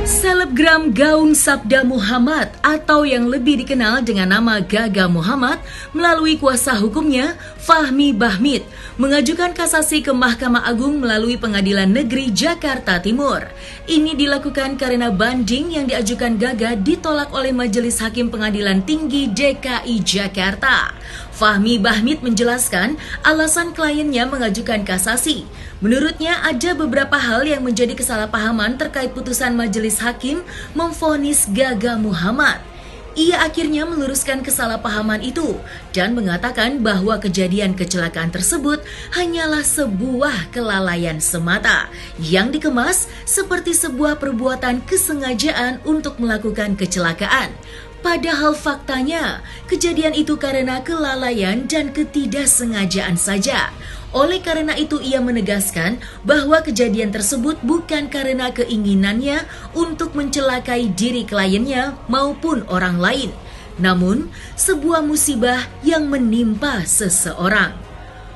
Selebgram Gaung Sabda Muhammad atau yang lebih dikenal dengan nama Gaga Muhammad melalui kuasa hukumnya Fahmi Bahmid mengajukan kasasi ke Mahkamah Agung melalui Pengadilan Negeri Jakarta Timur. Ini dilakukan karena banding yang diajukan Gaga ditolak oleh Majelis Hakim Pengadilan Tinggi DKI Jakarta. Fahmi Bahmid menjelaskan alasan kliennya mengajukan kasasi. Menurutnya ada beberapa hal yang menjadi kesalahpahaman terkait putusan Majelis Hakim memvonis Gaga Muhammad. Ia akhirnya meluruskan kesalahpahaman itu dan mengatakan bahwa kejadian kecelakaan tersebut hanyalah sebuah kelalaian semata yang dikemas seperti sebuah perbuatan kesengajaan untuk melakukan kecelakaan. Padahal faktanya, kejadian itu karena kelalaian dan ketidaksengajaan saja. Oleh karena itu ia menegaskan bahwa kejadian tersebut bukan karena keinginannya untuk mencelakai diri kliennya maupun orang lain, namun sebuah musibah yang menimpa seseorang.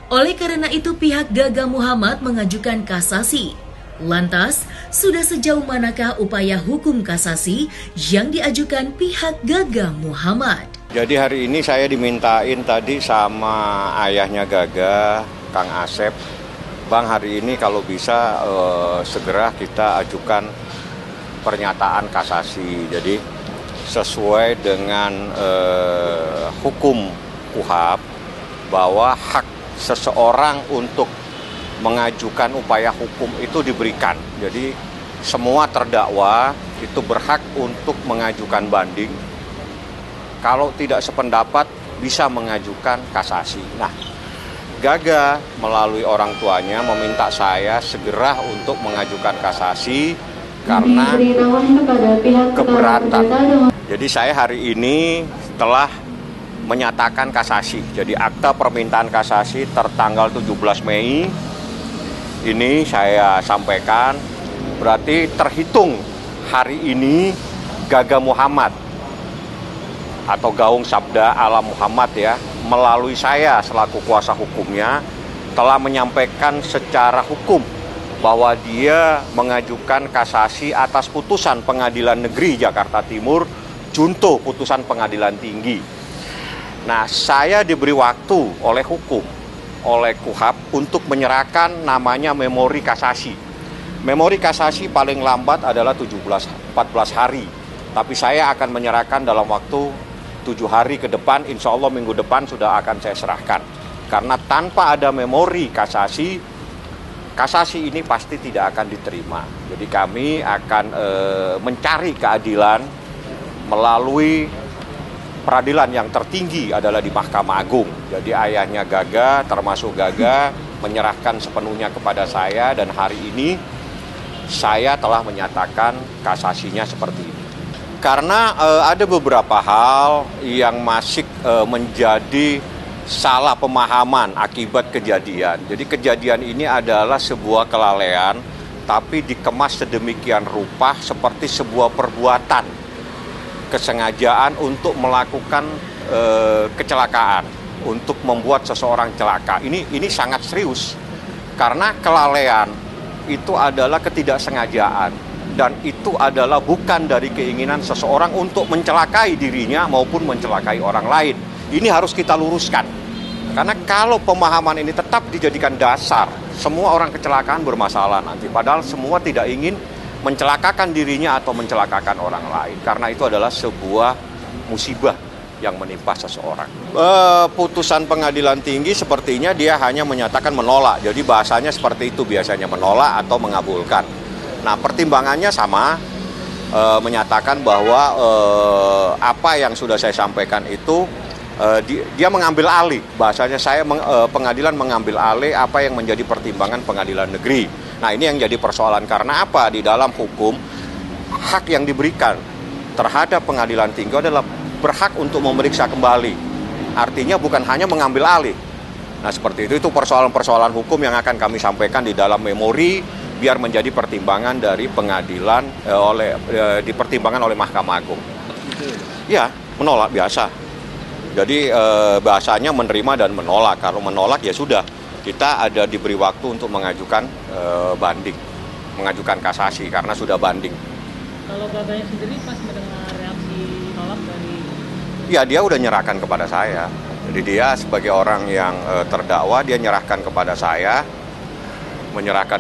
Oleh karena itu pihak Gaga Muhammad mengajukan kasasi. Lantas, sudah sejauh manakah upaya hukum kasasi yang diajukan pihak Gaga Muhammad? Jadi hari ini saya dimintain tadi sama ayahnya Gaga, Kang Asep, Bang hari ini kalau bisa segera kita ajukan pernyataan kasasi. Jadi sesuai dengan hukum KUHP bahwa hak seseorang untuk mengajukan upaya hukum itu diberikan. Jadi semua terdakwa itu berhak untuk mengajukan banding. Kalau tidak sependapat bisa mengajukan kasasi. Nah, Gaga melalui orang tuanya meminta saya segera untuk mengajukan kasasi karena keberatan. Jadi saya hari ini telah menyatakan kasasi. Jadi akta permintaan kasasi tertanggal 17 Mei ini saya sampaikan. Berarti terhitung hari ini Gaga Muhammad atau Gaung Sabda ala Muhammad ya, melalui saya selaku kuasa hukumnya telah menyampaikan secara hukum bahwa dia mengajukan kasasi atas putusan Pengadilan Negeri Jakarta Timur junto putusan Pengadilan Tinggi. Nah, saya diberi waktu oleh hukum, oleh KUHP untuk menyerahkan namanya memori kasasi. Memori kasasi paling lambat adalah 14 hari. Tapi saya akan menyerahkan dalam waktu 7 hari ke depan, insya Allah minggu depan sudah akan saya serahkan. Karena tanpa ada memori kasasi, kasasi ini pasti tidak akan diterima. Jadi kami akan mencari keadilan melalui peradilan yang tertinggi adalah di Mahkamah Agung. Jadi ayahnya Gaga, termasuk Gaga, menyerahkan sepenuhnya kepada saya dan hari ini saya telah menyatakan kasasinya seperti ini. Karena ada beberapa hal yang masih menjadi salah pemahaman akibat kejadian. Jadi kejadian ini adalah sebuah kelalaian, tapi dikemas sedemikian rupa seperti sebuah perbuatan kesengajaan untuk melakukan kecelakaan, untuk membuat seseorang celaka. Ini sangat serius karena kelalaian itu adalah ketidaksengajaan dan itu adalah bukan dari keinginan seseorang untuk mencelakai dirinya maupun mencelakai orang lain. Ini harus kita luruskan karena kalau pemahaman ini tetap dijadikan dasar, semua orang kecelakaan bermasalah nanti, padahal semua tidak ingin mencelakakan dirinya atau mencelakakan orang lain. Karena itu adalah sebuah musibah yang menimpa seseorang. Putusan Pengadilan Tinggi sepertinya dia hanya menyatakan menolak. Jadi bahasanya seperti itu biasanya, menolak atau mengabulkan. Nah, pertimbangannya sama, menyatakan bahwa apa yang sudah saya sampaikan itu dia mengambil alih. Bahasanya pengadilan mengambil alih apa yang menjadi pertimbangan Pengadilan Negeri. Nah, ini yang jadi persoalan karena apa? Di dalam hukum, hak yang diberikan terhadap Pengadilan Tinggi adalah berhak untuk memeriksa kembali. Artinya bukan hanya mengambil alih. Nah, seperti itu persoalan-persoalan hukum yang akan kami sampaikan di dalam memori biar menjadi pertimbangan dari pengadilan dipertimbangkan oleh Mahkamah Agung. Ya, menolak biasa. Jadi bahasanya menerima dan menolak. Kalau menolak ya sudah, kita ada diberi waktu untuk mengajukan banding, mengajukan kasasi karena sudah banding. Kalau Gaganya sendiri pas mendengar reaksi nolak dari... Ya dia udah nyerahkan kepada saya. Jadi dia sebagai orang yang terdakwa, dia menyerahkan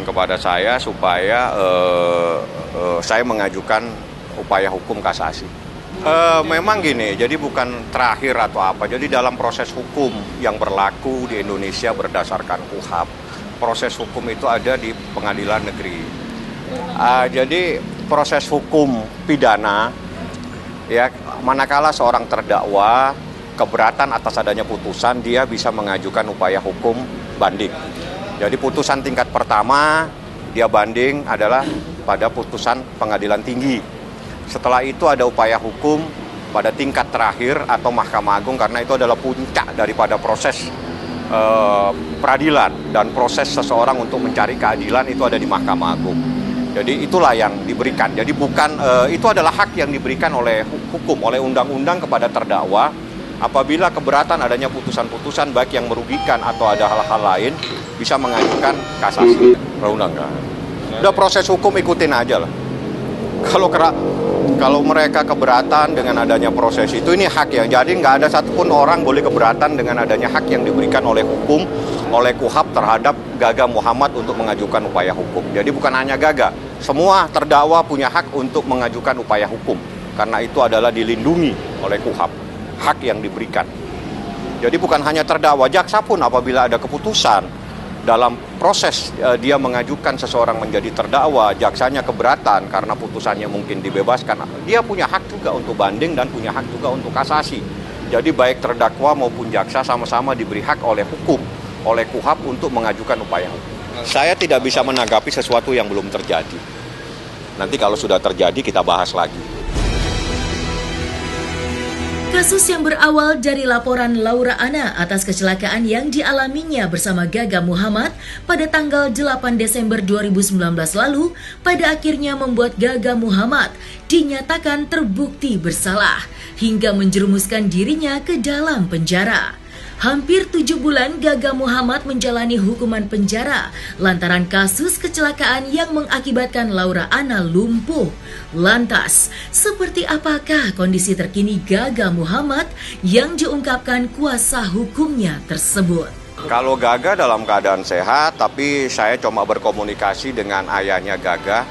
kepada saya supaya saya mengajukan upaya hukum kasasi. Memang gini, jadi bukan terakhir atau apa. Jadi dalam proses hukum yang berlaku di Indonesia berdasarkan KUHP, proses hukum itu ada di pengadilan negeri. Jadi proses hukum pidana, ya manakala seorang terdakwa keberatan atas adanya putusan, dia bisa mengajukan upaya hukum banding. Jadi putusan tingkat pertama dia banding adalah pada putusan pengadilan tinggi. Setelah itu ada upaya hukum pada tingkat terakhir atau Mahkamah Agung karena itu adalah puncak daripada proses peradilan dan proses seseorang untuk mencari keadilan itu ada di Mahkamah Agung. Jadi itulah yang diberikan. Jadi bukan itu adalah hak yang diberikan oleh hukum, oleh undang-undang kepada terdakwa apabila keberatan adanya putusan-putusan baik yang merugikan atau ada hal-hal lain bisa mengajukan kasasi. Undang-undang. Udah proses hukum ikutin aja lah. Kalau mereka keberatan dengan adanya proses itu, ini hak ya. Jadi nggak ada satupun orang boleh keberatan dengan adanya hak yang diberikan oleh hukum, oleh KUHP terhadap Gaga Muhammad untuk mengajukan upaya hukum. Jadi bukan hanya Gaga, semua terdakwa punya hak untuk mengajukan upaya hukum. Karena itu adalah dilindungi oleh KUHP, hak yang diberikan. Jadi bukan hanya terdakwa, jaksa pun apabila ada keputusan dalam proses dia mengajukan seseorang menjadi terdakwa, jaksanya keberatan karena putusannya mungkin dibebaskan, dia punya hak juga untuk banding dan punya hak juga untuk kasasi. Jadi baik terdakwa maupun jaksa sama-sama diberi hak oleh hukum, oleh KUHP untuk mengajukan upaya hukum. Saya tidak bisa menanggapi sesuatu yang belum terjadi. Nanti kalau sudah terjadi kita bahas lagi. Kasus yang berawal dari laporan Laura Anna atas kecelakaan yang dialaminya bersama Gaga Muhammad pada tanggal 8 Desember 2019 lalu pada akhirnya membuat Gaga Muhammad dinyatakan terbukti bersalah hingga menjerumuskan dirinya ke dalam penjara. Hampir 7 bulan Gaga Muhammad menjalani hukuman penjara lantaran kasus kecelakaan yang mengakibatkan Laura Anna lumpuh. Lantas, seperti apakah kondisi terkini Gaga Muhammad yang diungkapkan kuasa hukumnya tersebut? Kalau Gaga dalam keadaan sehat, tapi saya coba berkomunikasi dengan ayahnya Gaga.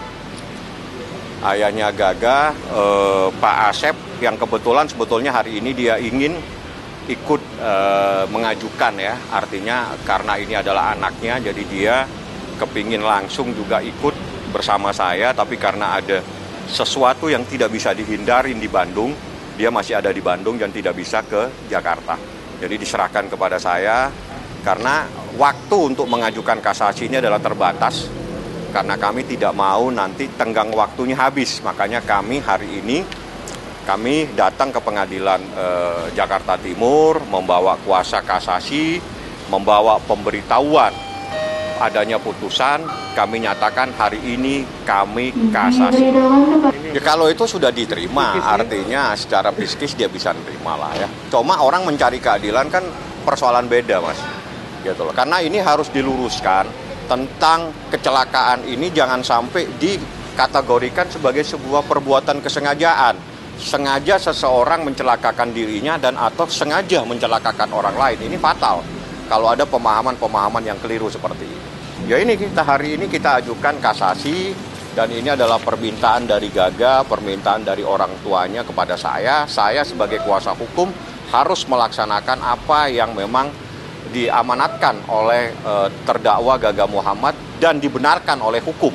Ayahnya Gaga, Pak Asep, yang kebetulan sebetulnya hari ini dia ingin ikut mengajukan ya, artinya karena ini adalah anaknya, jadi dia kepingin langsung juga ikut bersama saya, tapi karena ada sesuatu yang tidak bisa dihindarin di Bandung, dia masih ada di Bandung dan tidak bisa ke Jakarta. Jadi diserahkan kepada saya, karena waktu untuk mengajukan kasasi ini adalah terbatas, karena kami tidak mau nanti tenggang waktunya habis, makanya kami hari ini kami datang ke pengadilan Jakarta Timur, membawa kuasa kasasi, membawa pemberitahuan adanya putusan, kami nyatakan hari ini kami kasasi. Ya, kalau itu sudah diterima, artinya secara psikis dia bisa menerima lah ya. Cuma orang mencari keadilan kan persoalan beda mas, gitu loh. Karena ini harus diluruskan tentang kecelakaan ini jangan sampai dikategorikan sebagai sebuah perbuatan kesengajaan. Sengaja seseorang mencelakakan dirinya dan atau sengaja mencelakakan orang lain, ini fatal kalau ada pemahaman-pemahaman yang keliru seperti ini. Ya ini hari ini kita ajukan kasasi dan ini adalah permintaan dari Gaga, permintaan dari orang tuanya kepada saya sebagai kuasa hukum harus melaksanakan apa yang memang diamanatkan oleh terdakwa Gaga Muhammad dan dibenarkan oleh hukum.